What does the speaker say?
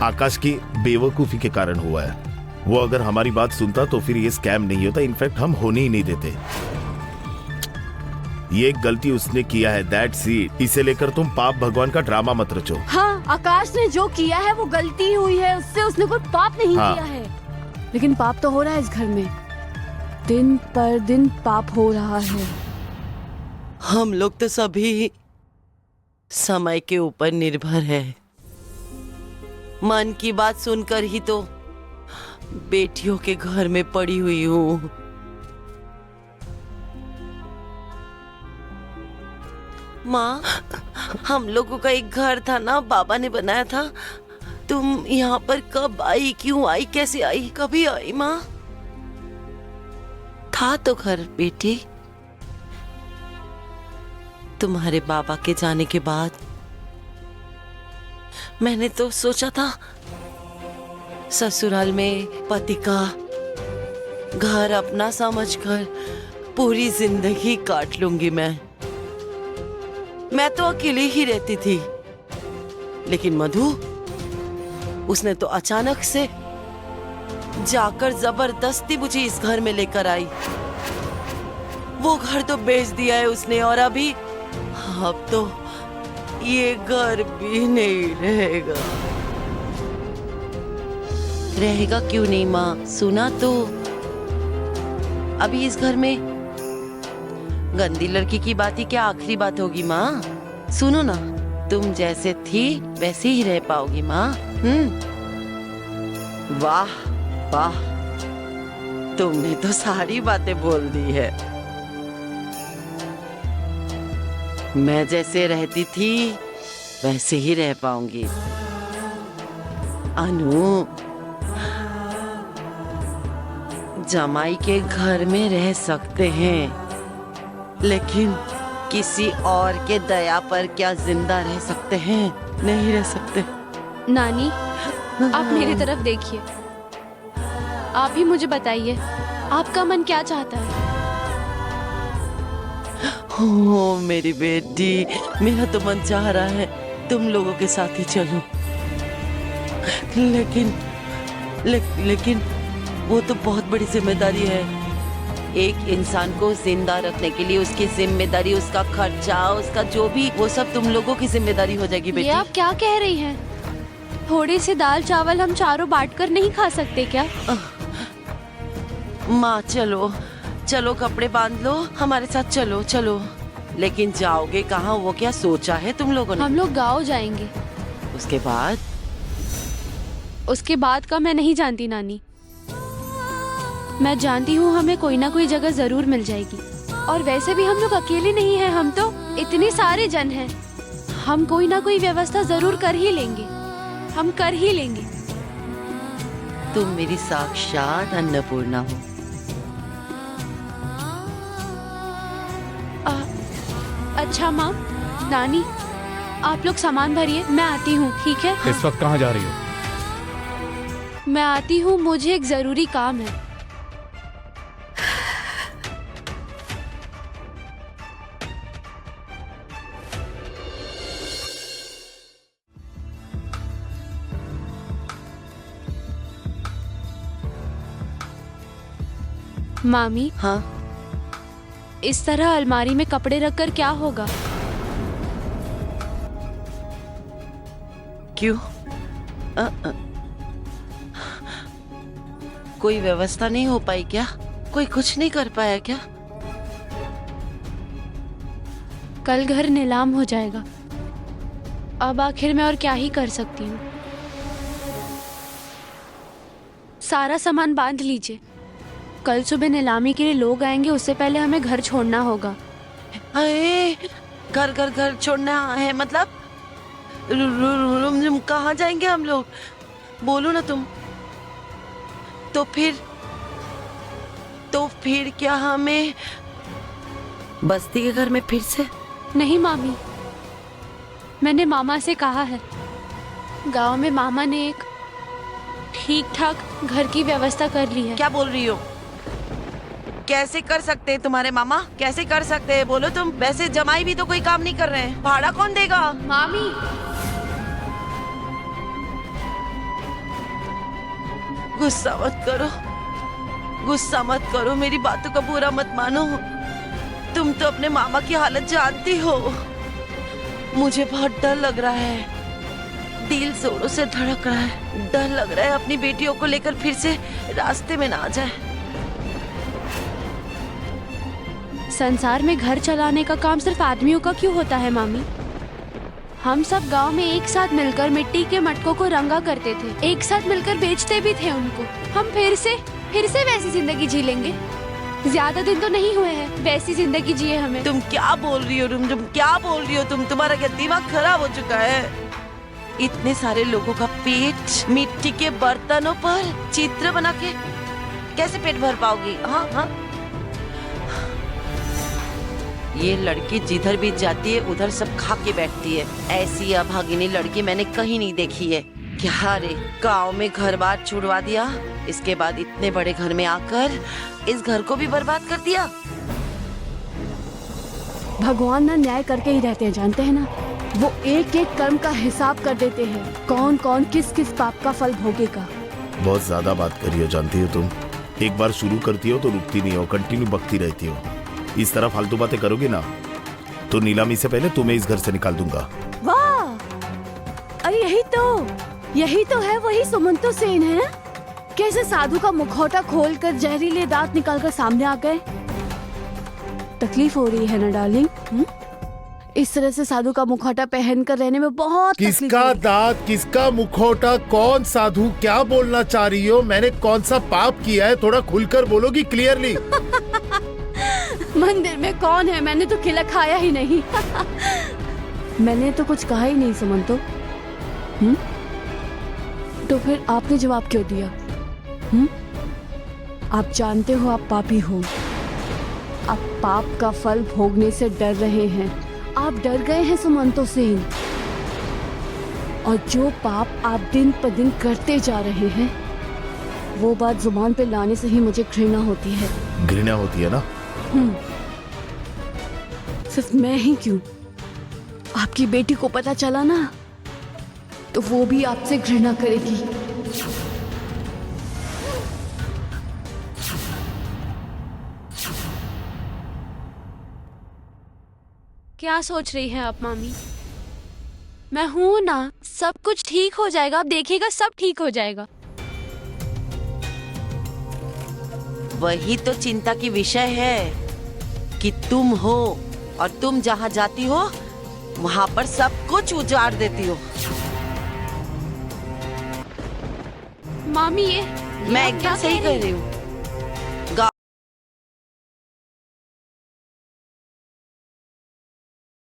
आकाश की बेवकूफी के कारण हुआ है। वो अगर हमारी बात सुनता तो फिर ये स्कैम नहीं होता, इनफैक्ट हम होने ही नहीं देते। ये एक गलती उसने किया है, दैट्स इट। इसे लेकर तुम पाप भगवान का ड्रामा मत रचो। हाँ, आकाश ने जो किया है वो गलती हुई है, उससे उसने कोई पाप नहीं किया है। लेकिन पाप तो हो रहा है इस घर में, दिन पर दिन पाप हो रहा है। हम लोग तो सभी समय के ऊपर निर्भर है। मन की बात सुनकर ही तो बेटियों के घर में पड़ी हुई हूँ। माँ, हम लोगों का एक घर था ना, बाबा ने बनाया था। तुम यहाँ पर कब आई, क्यों आई, कैसे आई, कभी आई माँ? था तो घर बेटी। तुम्हारे बाबा के जाने के बाद मैंने तो सोचा था ससुराल में पति का घर अपना समझकर पूरी जिंदगी काट लूंगी। मैं तो अकेले ही रहती थी, लेकिन मधु, उसने तो अचानक से जाकर जबरदस्ती मुझे इस घर में लेकर आई। वो घर तो बेच दिया है उसने, और अब तो ये घर भी नहीं रहेगा। रहेगा क्यों नहीं माँ? सुना तो अभी इस घर में गंदी लड़की की बात ही क्या आखिरी बात होगी माँ? सुनो ना, तुम जैसे थी वैसे ही रह पाओगी माँ। वाह वाह, तुमने तो सारी बातें बोल दी है। मैं जैसे रहती थी वैसे ही रह पाऊंगी। अनु, जमाई के घर में रह सकते हैं, लेकिन किसी और के दया पर क्या जिंदा रह सकते हैं? नहीं रह सकते। नानी, आप मेरी तरफ देखिए, आप ही मुझे बताइए, आपका मन क्या चाहता है? ओ मेरी बेटी, मेरा तो मन चाह रहा है तुम लोगों के साथ ही चलो, लेकिन वो तो बहुत बड़ी जिम्मेदारी है। एक इंसान को जिंदा रखने के लिए उसकी जिम्मेदारी, उसका खर्चा, उसका जो भी, वो सब तुम लोगों की जिम्मेदारी हो जाएगी बेटी। ये आप क्या कह रही हैं? थोड़ी सी दाल चावल हम चारों बांटकर नहीं खा सकते क्या? माँ चलो चलो, कपड़े बांध लो, हमारे साथ चलो चलो। लेकिन जाओगे कहाँ? वो क्या सोचा है तुम लोगों ने? हम लोग गाँव जाएंगे। उसके बाद? उसके बाद का मैं नहीं जानती नानी। मैं जानती हूँ हमें कोई ना कोई जगह जरूर मिल जाएगी। और वैसे भी हम लोग अकेले नहीं हैं, हम तो इतने सारे जन हैं। हम कोई ना कोई व्यवस्था जरूर कर ही लेंगे, हम कर ही लेंगे। तुम मेरी साक्षात अन्नपूर्णा हो। अच्छा माँ, नानी, आप लोग सामान भरिए, मैं आती हूँ, ठीक है? इस वक्त कहाँ जा रही हो? मैं आती हूँ, मुझे एक जरूरी काम है। मामी, हाँ? इस तरह अलमारी में कपड़े रखकर क्या होगा? क्यों? कोई व्यवस्था नहीं हो पाई क्या? कोई कुछ नहीं कर पाया क्या? कल घर नीलाम हो जाएगा। अब आखिर मैं और क्या ही कर सकती हूँ। सारा सामान बांध लीजिए, कल सुबह नीलामी के लिए लोग आएंगे, उससे पहले हमें घर छोड़ना होगा। अरे घर छोड़ना है मतलब? कहाँ जाएंगे हम लोग? बोलो ना तुम। तो फिर क्या हमें बस्ती के घर में फिर से? नहीं मामी, मैंने मामा से कहा है, गांव में मामा ने एक ठीक ठाक घर की व्यवस्था कर ली है। क्या बोल रही हो? कैसे कर सकते हैं तुम्हारे मामा? कैसे कर सकते हैं बोलो तुम? वैसे जमाई भी तो कोई काम नहीं कर रहे हैं, भाड़ा कौन देगा? मामी, गुस्सा मत करो, गुस्सा मत करो, मेरी बातों का बुरा मत मानो। तुम तो अपने मामा की हालत जानती हो। मुझे बहुत डर लग रहा है, दिल जोरों से धड़क रहा है। डर लग रहा है अपनी बेटियों को लेकर फिर से रास्ते में ना आ जाए। संसार में घर चलाने का काम सिर्फ आदमियों का क्यों होता है मामी? हम सब गांव में एक साथ मिलकर मिट्टी के मटकों को रंगा करते थे, एक साथ मिलकर बेचते भी थे उनको। हम फिर से वैसी जिंदगी जी लेंगे। ज्यादा दिन तो नहीं हुए हैं वैसी जिंदगी जिए हमें। तुम क्या बोल रही हो? तुम क्या बोल रही हो? तुम्हारा क्या दिमाग खराब हो चुका है? इतने सारे लोगों का पेट मिट्टी के बर्तनों पर चित्र बना के कैसे पेट भर पाओगी? हाँ हाँ, ये लड़की जिधर भी जाती है उधर सब खा के बैठती है। ऐसी अभागिनी लड़की मैंने कहीं नहीं देखी है। क्या रे, गांव में घर बार छुड़वा दिया, इसके बाद इतने बड़े घर में आकर इस घर को भी बर्बाद कर दिया। भगवान ना न्याय करके ही रहते हैं, जानते हैं ना। वो एक एक कर्म का हिसाब कर देते हैं, कौन कौन किस किस पाप का फल भोगेगा। बहुत ज्यादा बात करी हो, जानती हो तुम। एक बार शुरू करती हो तो रुकती नहीं हो, कंटिन्यू बकती रहती हो। इस तरह फालतू बातें करोगी ना तो नीलामी से पहले तुम्हें इस घर से निकाल दूंगा। वाह, अरे यही तो है वही सुमंतो सेन है। कैसे साधु का मुखौटा खोलकर जहरीले दांत निकालकर सामने आ गए। तकलीफ हो रही है ना डार्लिंग? इस तरह से साधु का मुखौटा पहनकर रहने में बहुत किसका दांत, किसका मुखौटा, कौन साधु, क्या बोलना चाह रही हो? मैंने कौन सा पाप किया है? थोड़ा खुलकर बोलोगी क्लियरली। मंदिर में कौन है? मैंने तो खिला खाया ही नहीं। मैंने तो कुछ कहा ही नहीं सुमंतो। तो फिर आपने जवाब क्यों दिया? आप जानते हो आप पापी हो। आप पाप का फल भोगने से डर रहे हैं। आप डर गए हैं सुमंतो सेन। और जो पाप आप दिन पर दिन करते जा रहे हैं वो बात जुबान पे लाने से ही मुझे घृणा होती है। घृणा होती है ना? सिर्फ मैं ही क्यों, आपकी बेटी को पता चला ना तो वो भी आपसे घृणा करेगी। क्या सोच रही हैं आप मामी? मैं हूं ना, सब कुछ ठीक हो जाएगा, आप देखिएगा सब ठीक हो जाएगा। वही तो चिंता की विषय है कि तुम हो और तुम जहाँ जाती हो वहाँ पर सब कुछ उजाड़ देती हो। मामी ये मैं आप क्या एकदम सही कह कह रही रही हूँ।